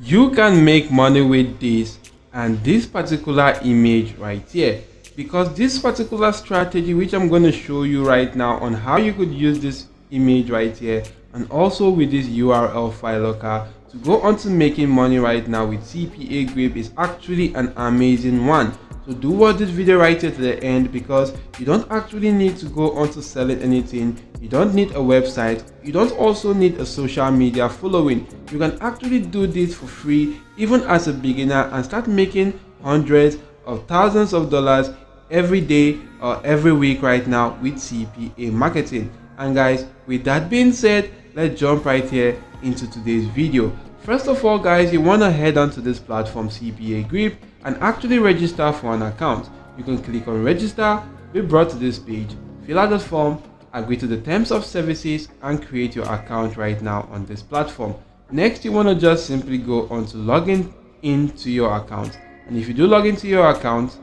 You can make money with this and this particular image right here, because this particular strategy which I'm going to show you right now on how you could use this image right here and also with this URL file locker to go on to making money right now with CPA grip is actually an amazing one. So do watch this video right here to the end, because you don't actually need to go on to selling anything. You don't need a website. You don't also need a social media following. You can actually do this for free even as a beginner and start making hundreds of thousands of dollars every day or every week right now with CPA marketing. And guys, with that being said, let's jump right here into today's video. First of all guys, you want to head on to this platform CPA grip and actually register for an account. You can click on register, be brought to this page, fill out the form, agree to the terms of services and create your account right now on this platform. Next, you want to just simply go on to login into your account, and if you do log into your account,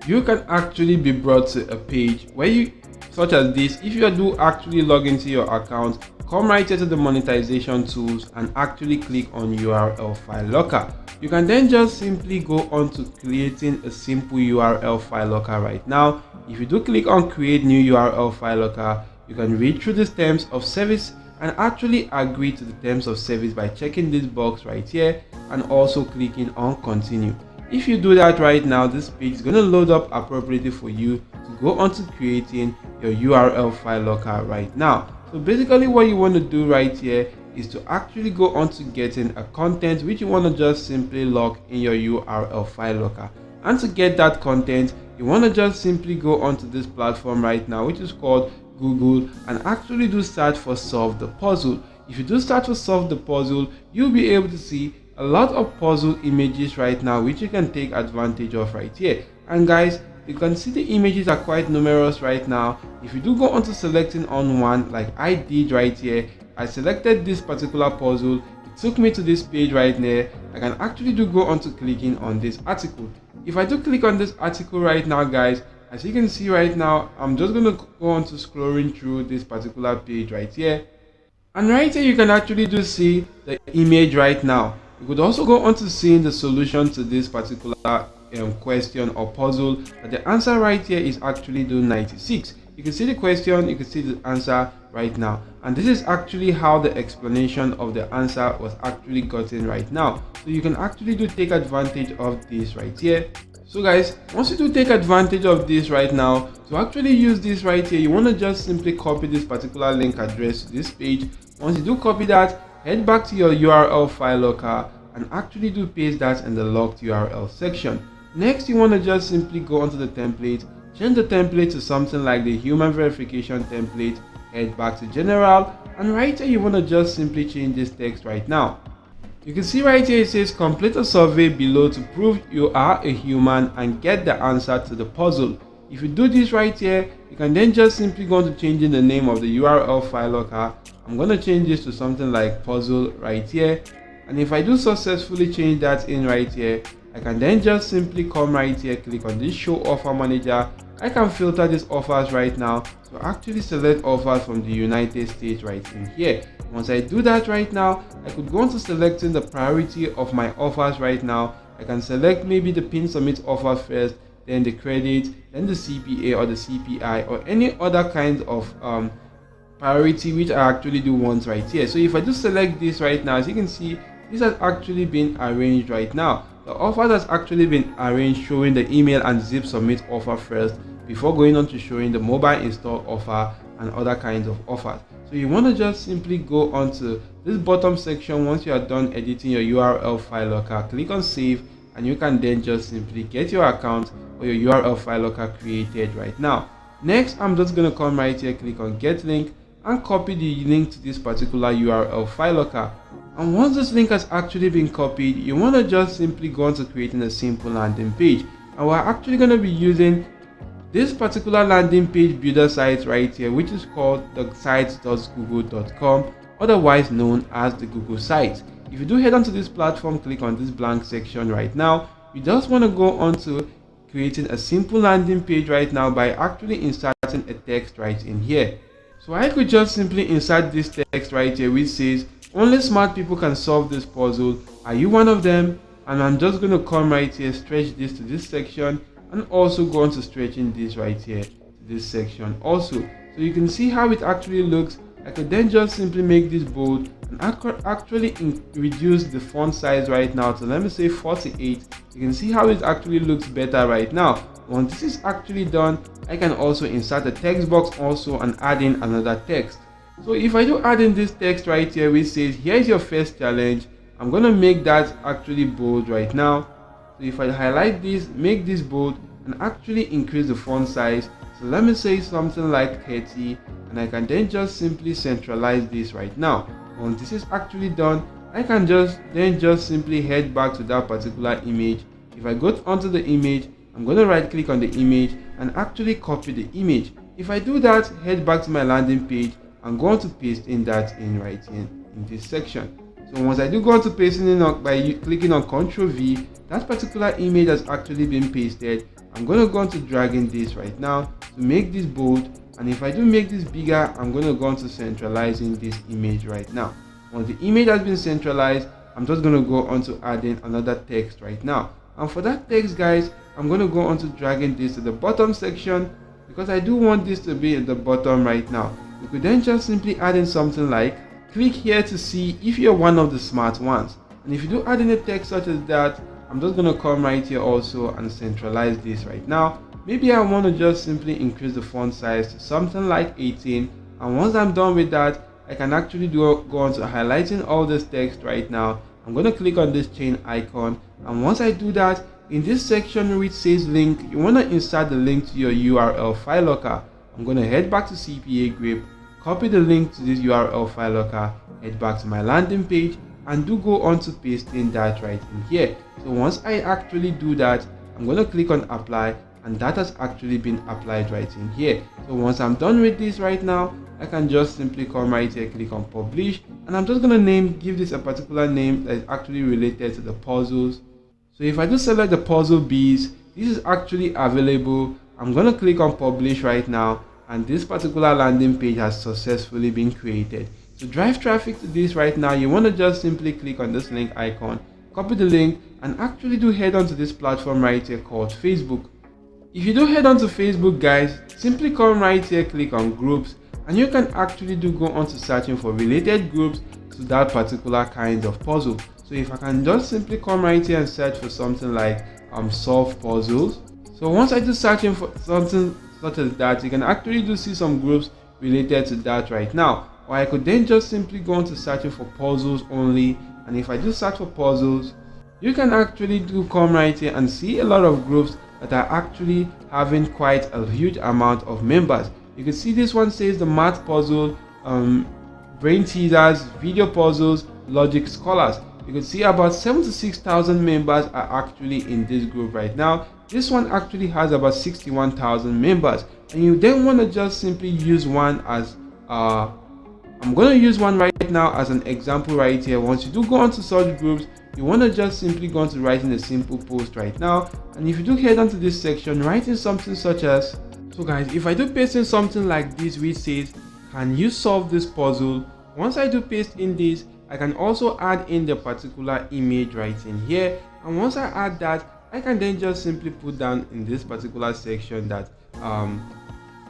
you can actually be brought to a page where you, such as this. If you do actually log into your account, come right here to the monetization tools and actually click on URL file locker. You can then just simply go on to creating a simple URL file locker right now. If you do click on create new URL file locker, you can read through the terms of service and actually agree to the terms of service by checking this box right here and also clicking on continue. If you do that right now, this page is going to load up appropriately for you to go on to creating your URL file locker right now. So basically what you want to do right here is to actually go on to getting a content which you want to just simply log in your URL file locker. And to get that content, you want to just simply go onto this platform right now, which is called Google, and actually do search for solve the puzzle. If you do start to solve the puzzle, you'll be able to see a lot of puzzle images right now which you can take advantage of right here. And guys, you can see the images are quite numerous right now. If you do go on to selecting on one like I did right here, I selected this particular puzzle, it took me to this page right there. I can actually do go on to clicking on this article. If I do click on this article right now guys, as you can see right now, I'm just going to go on to scrolling through this particular page right here. And right here you can actually do see the image right now. You could also go on to seeing the solution to this particular question or puzzle. That the answer right here is actually do 96. You can see the question, you can see the answer right now, and this is actually how the explanation of the answer was actually gotten right now. So you can actually do take advantage of this right here. So guys, once you do take advantage of this right now, to actually use this right here, you want to just simply copy this particular link address to this page. Once you do copy that, head back to your URL file locker and actually do paste that in the locked URL section. Next, you want to just simply go onto the template, change the template to something like the human verification template, head back to general, and right here you want to just simply change this text right now. You can see right here it says complete a survey below to prove you are a human and get the answer to the puzzle. If you do this right here, you can then just simply go to changing the name of the URL file locker. I'm going to change this to something like puzzle right here, and if I do successfully change that in right here, I can then just simply come right here, click on this show offer manager. I can filter these offers right now, so actually select offers from the United States right in here. Once I do that right now, I could go on to selecting the priority of my offers right now. I can select maybe the pin submit offer first, then the credit, then the CPA or the CPI or any other kind of priority which I actually do want right here. So if I just select this right now, as you can see, this has actually been arranged right now. The offer has actually been arranged showing the email and zip submit offer first before going on to showing the mobile install offer and other kinds of offers. So you want to just simply go onto this bottom section. Once you are done editing your URL file locker, click on save, and you can then just simply get your account or your URL file locker created right now. Next, I'm just going to come right here, click on get link and copy the link to this particular URL file locker. And once this link has actually been copied, you want to just simply go on to creating a simple landing page. And we're actually going to be using this particular landing page builder site right here, which is called the sites.google.com, otherwise known as the Google site. If you do head onto this platform, click on this blank section right now. You just want to go on to creating a simple landing page right now by actually inserting a text right in here. So I could just simply insert this text right here which says Only smart people can solve this puzzle. Are you one of them? And I'm just going to come right here, stretch this to this section, and also go on to stretching this right here to this section also. So you can see how it actually looks. I could then just simply make this bold and actually reduce the font size right now to, let me say, 48. You can see how it actually looks better right now. Once this is actually done, I can also insert a text box also and add in another text. So if I do add in this text right here which says, here is your first challenge, I'm going to make that actually bold right now. So if I highlight this, make this bold, and actually increase the font size, so let me say something like 30, and I can then just simply centralize this right now. Once this is actually done, I can just simply head back to that particular image. If I go onto the image, I'm going to right click on the image and actually copy the image. If I do that, head back to my landing page, I'm going to paste in that in right in this section. So once I do go on to pasting in by clicking on Ctrl V, that particular image has actually been pasted. I'm going to go on to dragging this right now to make this bold, and if I do make this bigger, I'm going to go on to centralizing this image right now. Once the image has been centralized, I'm just going to go on to adding another text right now. And for that text, guys, I'm going to go on to dragging this to the bottom section because I do want this to be at the bottom right now. You could then just simply add in something like, click here to see if you're one of the smart ones. And if you do add in a text such as that, I'm just going to come right here also and centralize this right now. Maybe I want to just simply increase the font size to something like 18. And once I'm done with that, I can actually go on to highlighting all this text right now. I'm going to click on this chain icon. And once I do that, in this section which says link, you want to insert the link to your URL file locker. I'm going to head back to CPA grip, copy the link to this URL file locker, head back to my landing page, and do go on to pasting that right in here. So once I actually do that, I'm going to click on apply, and that has actually been applied right in here. So once I'm done with this right now, I can just simply come right here, click on publish, and I'm just going to give this a particular name that is actually related to the puzzles. So if I do select the puzzle bees, this is actually available. I'm going to click on publish right now, and this particular landing page has successfully been created. To drive traffic to this right now, you want to just simply click on this link icon, copy the link, and actually do head on to this platform right here called Facebook. If you do head on to Facebook, guys, simply come right here, click on groups, and you can actually do go on to searching for related groups to that particular kind of puzzle. So if I can just simply come right here and search for something like solve puzzles. So once I do searching for something such as that, you can actually do see some groups related to that right now. Or I could then just simply go on to searching for puzzles only, and if I do search for puzzles, you can actually do come right here and see a lot of groups that are actually having quite a huge amount of members. You can see this one says the math puzzle, brain teasers, video puzzles, logic scholars. You can see about 76,000 members are actually in this group right now. This one actually has about 61,000 members, and you then want to just simply use one as I'm going to use one right now as an example right here. Once you do go onto such groups, you want to just simply go on to writing a simple post right now. And if you do head onto this section, writing something such as, so guys, if I do paste in something like this which says, can you solve this puzzle? Once I do paste in this, I can also add in the particular image right in here. And once I add that, I can then just simply put down in this particular section that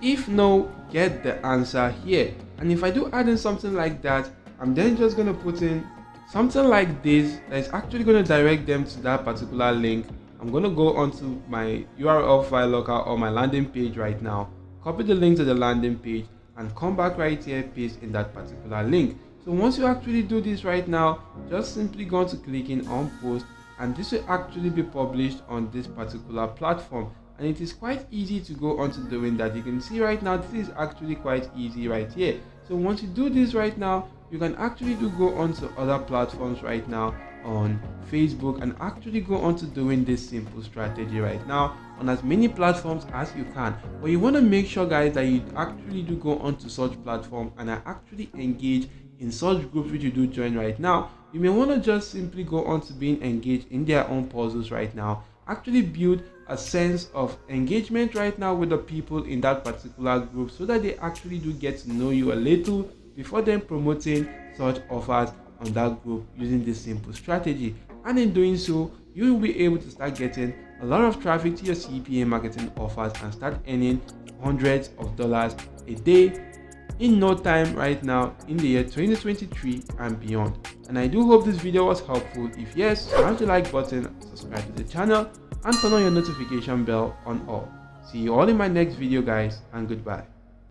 if no, get the answer here. And if I do add in something like that, I'm then just going to put in something like this that is actually going to direct them to that particular link. I'm going to go onto my URL file locker or my landing page right now, copy the link to the landing page, and come back right here, paste in that particular link. So once you actually do this right now, just simply go to clicking on post, and this will actually be published on this particular platform. And it is quite easy to go on to doing that. You can see right now, this is actually quite easy right here. So once you do this right now, you can actually do go on to other platforms right now on Facebook and actually go on to doing this simple strategy right now on as many platforms as you can. But you want to make sure, guys, that you actually do go on to such platform and are actually engaged in such groups which you do join right now. You may want to just simply go on to being engaged in their own puzzles right now, actually build a sense of engagement right now with the people in that particular group so that they actually do get to know you a little before then promoting such offers on that group using this simple strategy. And in doing so, you will be able to start getting a lot of traffic to your CPA marketing offers and start earning hundreds of dollars a day in no time right now in the year 2023 and beyond. And I do hope this video was helpful. If yes, smash the like button, subscribe to the channel, and turn on your notification bell on all. See you all in my next video, guys, and goodbye.